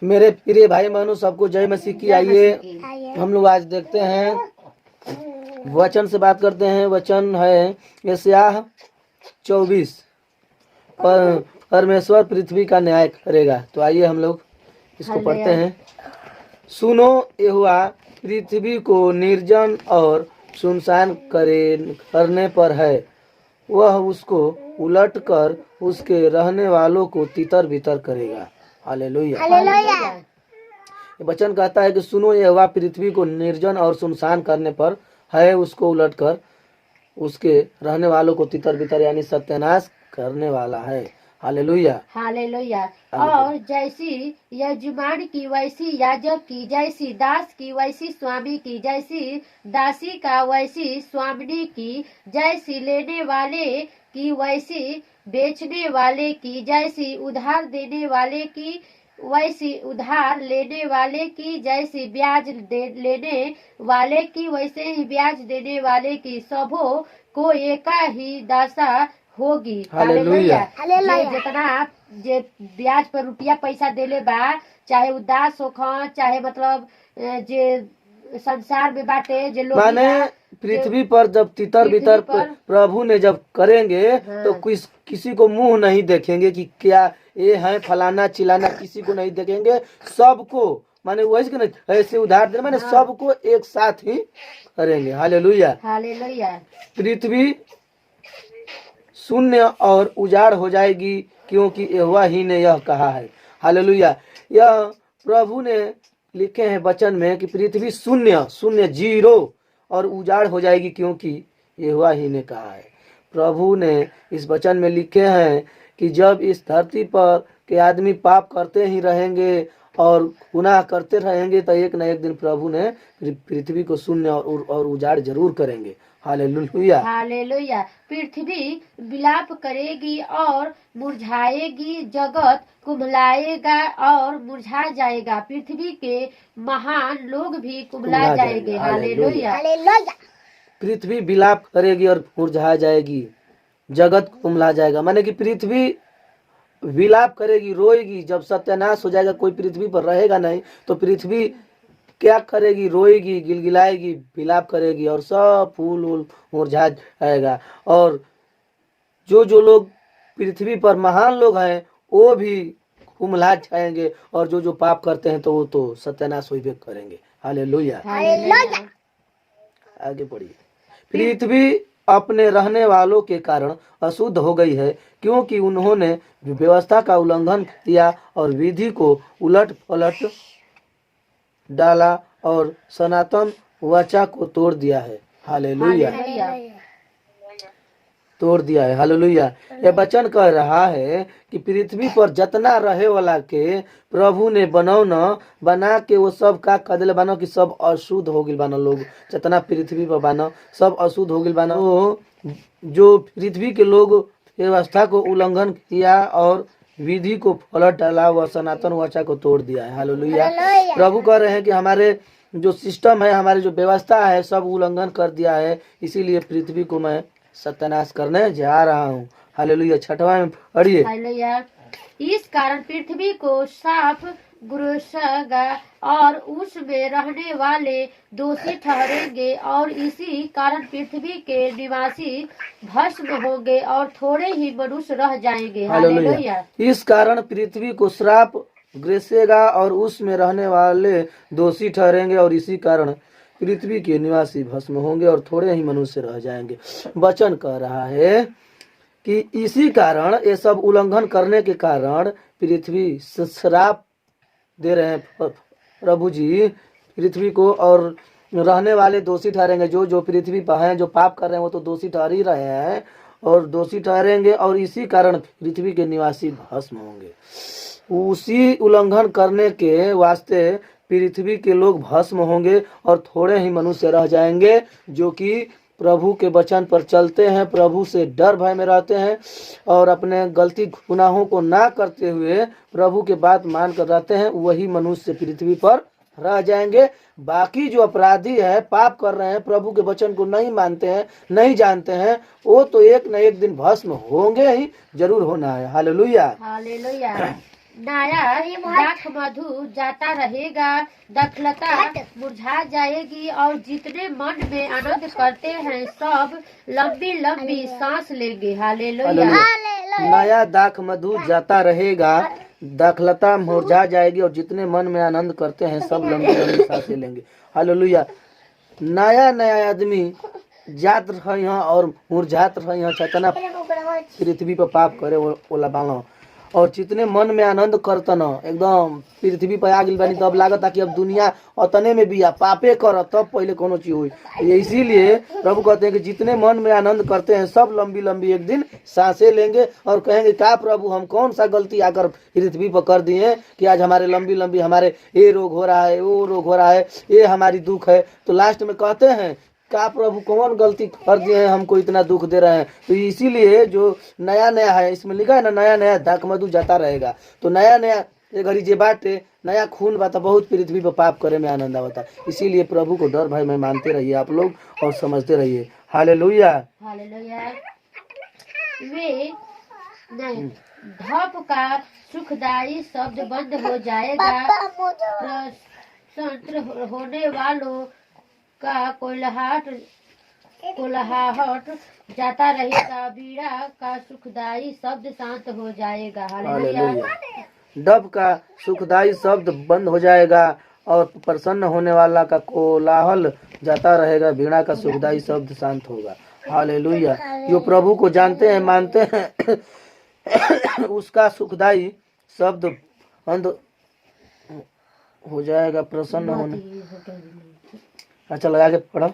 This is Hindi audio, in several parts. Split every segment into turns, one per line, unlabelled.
मेरे प्रिय भाई बहनों, सबको जय मसीह की। आइए हम लोग आज देखते हैं, वचन से बात करते हैं। वचन है यशायाह 24। परमेश्वर पृथ्वी का न्याय करेगा। तो आइए हम लोग इसको पढ़ते हैं। सुनो, यहोवा पृथ्वी को निर्जन और सुनसान करने पर है। वह उसको उलट कर उसके रहने वालों को तितर बितर करेगा। हालेलुया। वचन कहता है कि सुनो, यहोवा पृथ्वी को निर्जन और सुनसान करने पर है। उसको उलट कर उसके रहने वालों को तितर बितर यानी सत्यानाश करने वाला है। हालेलुया।
हालेलुया। और जैसी यजमान की वैसी याजक की, जैसी दास की वैसी स्वामी की, जैसी दासी का वैसी स्वामिनी की, जैसी लेने वाले की वैसी बेचने वाले की, जैसी उधार देने वाले की वैसी उधार लेने वाले की, जैसी ब्याज लेने वाले की वैसे ही ब्याज देने वाले की, सबों को एका ही दशा होगी।
हालेलुया।
जितना जे ब्याज पर रुपया पैसा देले बा, चाहे उदास होखन, चाहे मतलब जे संसार में बाटे जे लोग
माने पृथ्वी पर जब तितर बितर प्रभु ने जब करेंगे,
हाँ।
तो किसी को मुंह नहीं देखेंगे कि क्या ये है फलाना चिलाना, किसी को नहीं देखेंगे। सबको माने वैसे कि नहीं ऐसे उधार देना, माने सबको एक साथ ही करेंगे। हालेलुया।
हालेलुया।
पृथ्वी शून्य और उजाड़ हो जाएगी, क्योंकि यहोवा ही ने यह कहा है। हालेलुया। यह प्रभु ने लिखे हैं वचन में कि पृथ्वी शून्य शून्य जीरो और उजाड़ हो जाएगी, क्योंकि यहोवा ही ने कहा है। प्रभु ने इस वचन में लिखे हैं कि जब इस धरती पर के आदमी पाप करते ही रहेंगे और गुनाह करते रहेंगे, तो एक न एक दिन प्रभु ने पृथ्वी को शून्य और उजाड़ जरूर करेंगे। हालेलुया।
हालेलुया। पृथ्वी विलाप करेगी और मुरझाएगी, जगत कुम्हलाएगा और मुरझा जाएगा, पृथ्वी के महान लोग भी कुम्हला जाएंगे। हालेलुया।
पृथ्वी विलाप करेगी और मुरझा जाएगी, जगत कुम्हला जाएगा। माने कि पृथ्वी विलाप करेगी, रोएगी। जब सत्यानाश हो जाएगा, कोई पृथ्वी पर रहेगा नहीं, तो पृथ्वी क्या करेगी? रोएगी, गिलगिलाएगी, विलाप करेगी और सब फूल वूल मुरझा जाएगा। और जो लोग पृथ्वी पर महान लोग हैं, वो भी कुम्हला जाएंगे, और जो पाप करते हैं तो वो तो सत्यानाश होइबे करेंगे। हालेलुया। आगे बढ़िए। पृथ्वी अपने रहने वालों के कारण अशुद्ध हो गई है, क्योंकि उन्होंने व्यवस्था का उल्लंघन किया और विधि को उलट पलट डाला और सनातन वाचा को तोड़ दिया है। हालेलुया। तोड़ दिया है। हालेलुया। यह वचन कह रहा है कि पृथ्वी पर जितना रहे वाला के प्रभु ने बना के वो सब का कदले बनो कि सब अशुद्ध हो गइल बानो। लोग जितना पृथ्वी पर बानो सब अशुद्ध हो गइल बानो। जो पृथ्वी के लोग व्यवस्था को उल्लंघन किया और विधि को पलट डाला, वह सनातन वाचा को तोड़ दिया है। हालेलुया। प्रभु कह रहे हैं कि हमारे जो सिस्टम है, हमारी जो व्यवस्था है, सब उल्लंघन कर दिया है, इसीलिए पृथ्वी को मैं सत्यानाश करने जा रहा हूँ। हालेलुया। 6वां में पढ़िए।
हालेलुया। इस कारण पृथ्वी को साफ गुरुसगा और उसमें रहने वाले दोषी ठहरेंगे, और इसी कारण पृथ्वी के निवासी भस्म होंगे और थोड़े ही मनुष्य रह जाएंगे। हालेलुया।
इस कारण पृथ्वी को श्राप ग्रसेगा और उसमें रहने वाले दोषी ठहरेंगे, और इसी कारण पृथ्वी के निवासी भस्म होंगे और थोड़े ही मनुष्य रह जाएंगे। वचन कह रहा है कि इसी कारण, ये सब उल्लंघन करने के कारण पृथ्वी श्राप दे रहे हैं प्रभु जी पृथ्वी को, और रहने वाले दोषी ठहरेंगे। जो पृथ्वी पर हैं, जो पाप कर रहे हैं, वो तो दोषी ठहर ही रहे हैं और दोषी ठहरेंगे, और इसी कारण पृथ्वी के निवासी भस्म होंगे। उसी उल्लंघन करने के वास्ते पृथ्वी के लोग भस्म होंगे और थोड़े ही मनुष्य रह जाएंगे, जो कि प्रभु के वचन पर चलते हैं, प्रभु से डर भय में रहते हैं और अपने गलती गुनाहों को ना करते हुए प्रभु के बात मान कर रहते हैं। वही मनुष्य पृथ्वी पर रह जाएंगे। बाकी जो अपराधी है, पाप कर रहे हैं, प्रभु के वचन को नहीं मानते हैं, नहीं जानते हैं, वो तो एक न एक दिन भस्म होंगे ही, जरूर होना है। हालेलुया।
हालेलुया। नया दाख मधु जाता रहेगा, दाखलता मुरझा जाएगी और जितने मन में आनंद करते हैं सब लंबी लंबी सांस लेंगे। हालेलुया।
हालेलुया। नया दाख मधु जाता रहेगा, दाखलता मुरझा जाएगी और जितने मन में आनंद करते हैं सब लंबी लंबी सांसें लेंगे। हालेलुया। नया नया आदमी जात रहे यहाँ और मुरझात रहे यहाँ, चतना पृथ्वी पर पाप करे ओला बानो और जितने मन में आनंद करतन एकदम पृथ्वी पर आ गई बानी, तब लागत कि अब दुनिया अतने में भी पापे कर तब पहले कोनो चीज हुई। इसीलिए प्रभु कहते हैं कि जितने मन में आनंद करते हैं सब लंबी लंबी एक दिन सांसें लेंगे और कहेंगे क्या प्रभु हम कौन सा गलती आकर पृथ्वी पर कर दिए कि आज हमारे लंबी लंबी हमारे ये रोग हो रहा है, वो रोग हो रहा है, ये हमारी दुख है। तो लास्ट में कहते हैं क्या प्रभु कौन गलती कर दिए हैं हमको इतना दुख दे रहे हैं। तो इसीलिए जो नया नया है इसमें लिखा है ना, नया नया दाख मधु जाता रहेगा। तो नया नया ये घड़ी जे बाटे नया खून बाता बहुत पृथ्वी पर पाप करे में आनंद आवता। इसीलिए प्रभु को डर भय में मानते रहिए आप लोग और समझते रहिए। हालेलुया।
हालेलुया। वे नहीं धप का सुखदायी शब्द बंद हो जाएगा, प्रसन्न होने वालों का कोलाहट जाता रहेगा, बीड़ा का सुखदायी शब्द शांत हो जाएगा। हालेलुया।
डब का सुखदायी शब्द बंद हो जाएगा और प्रसन्न होने वाला का कोलाहल जाता रहेगा, वीणा का सुखदायी शब्द शांत होगा। हालेलुया। जो प्रभु को जानते हैं मानते हैं उसका सुखदायी शब्द बंद हो जाएगा, प्रसन्न होने। अच्छा लगा के पढ़ो।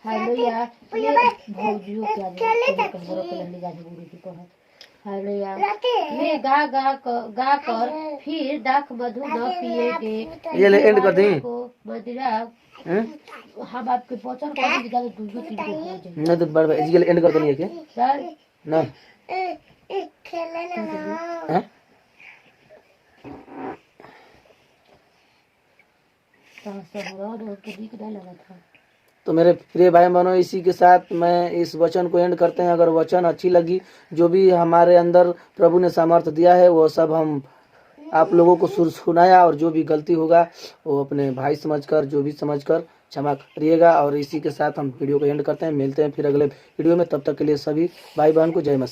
हालेलुया। ये भौजियों क्या हालेलुया। वे गा कर फिर दाख मधु न पिएंगे।
ये ले एंड कर दी
मदिरा हम आपके वचन को निकाले दूसरे तीन को हो जाए
नहीं तो बड़ ये एंड कर देनी है क्या
सर
ना
खेलने ना
हैं?
लगा था।
तो मेरे प्रिय भाई बहनों इसी के साथ मैं इस वचन को एंड करते हैं। अगर वचन अच्छी लगी, जो भी हमारे अंदर प्रभु ने सामर्थ्य दिया है वो सब हम आप लोगों को सुनाया, और जो भी गलती होगा वो अपने भाई समझकर जो भी समझकर क्षमा करिएगा। और इसी के साथ हम वीडियो को एंड करते हैं। मिलते हैं फिर अगले वीडियो में, तब तक के लिए सभी भाई बहन को जय मसीह।